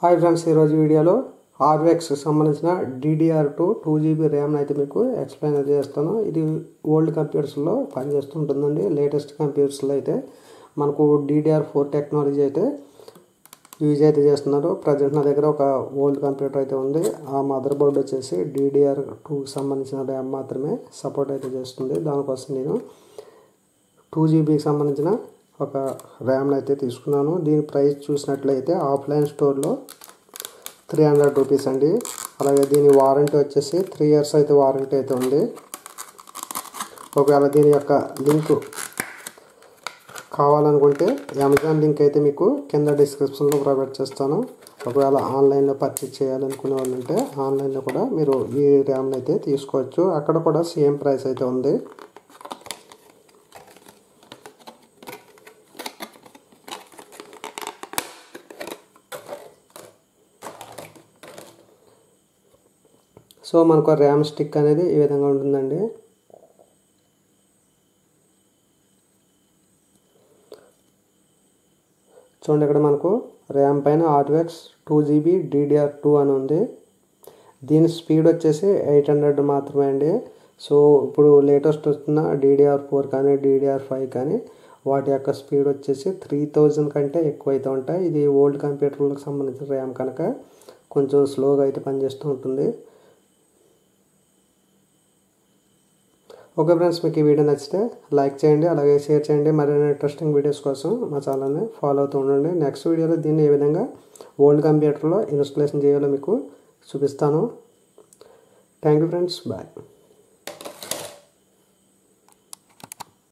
Hi friends, ఈరోజు వీడియోలో ఆర్వెక్స్ సంబంధించిన DDR2 2GB ర్యామ్ అయితే మీకు ఎక్స్ప్లెయిన్ చేస్తాను. ఇది ఓల్డ్ కంప్యూటర్స్లో పనిచేస్తుంటుందండి. లేటెస్ట్ కంప్యూటర్స్లో అయితే మనకు DDR4 టెక్నాలజీ అయితే యూజ్ అయితే చేస్తున్నారు. ప్రజెంట్ నా దగ్గర ఒక ఓల్డ్ కంప్యూటర్ అయితే ఉంది. ఆ మదర్ బోర్డ్ వచ్చేసి DDR2 సంబంధించిన ర్యామ్ మాత్రమే సపోర్ట్ అయితే చేస్తుంది. దానికోసం నేను 2GBకి సంబంధించిన ఒక ర్యామ్ అయితే తీసుకున్నాను. దీని ప్రైస్ చూసినట్లయితే ఆఫ్లైన్ స్టోర్లో 300 రూపీస్ అండి. అలాగే దీని వారంటీ వచ్చేసి 3 years అయితే వారంటీ అయితే ఉంది. ఒకవేళ దీని యొక్క లింక్ కావాలనుకుంటే అమెజాన్ లింక్ అయితే మీకు కింద డిస్క్రిప్షన్లో ప్రొవైడ్ చేస్తాను. ఒకవేళ ఆన్లైన్లో పర్చేజ్ చేయాలనుకునే వాళ్ళు ఉంటే ఆన్లైన్లో కూడా మీరు ఈ ర్యామ్ని అయితే తీసుకోవచ్చు. అక్కడ కూడా సేమ్ ప్రైస్ అయితే ఉంది. సో మనకు ర్యామ్ స్టిక్ అనేది ఈ విధంగా ఉంటుందండి. చూడండి, ఇక్కడ మనకు ర్యామ్ పైన ఆర్వెక్స్ 2GB DDR2 అని ఉంది. దీని స్పీడ్ వచ్చేసి 800 మాత్రమే అండి. సో ఇప్పుడు లేటెస్ట్ వస్తున్న DDR4 కానీ DDR5 కానీ వాటి యొక్క స్పీడ్ వచ్చేసి 3000 కంటే ఎక్కువ అయితే ఉంటాయి. ఇది ఓల్డ్ కంప్యూటర్లకు సంబంధించిన ర్యామ్ కనుక కొంచెం స్లోగా అయితే పనిచేస్తూ ఉంటుంది. ఓకే ఫ్రెండ్స్, మీకు ఈ వీడియో నచ్చితే లైక్ చేయండి, అలాగే షేర్ చేయండి. మరిన్ని ఇంట్రెస్టింగ్ వీడియోస్ కోసం మా ఛానల్ని ఫాలో అవుతూ ఉండండి. నెక్స్ట్ వీడియోలో దీన్ని ఏ విధంగా ఓల్డ్ కంప్యూటర్లో ఇన్స్టాలేషన్ చేయాలో మీకు చూపిస్తాను. Thank you friends, bye.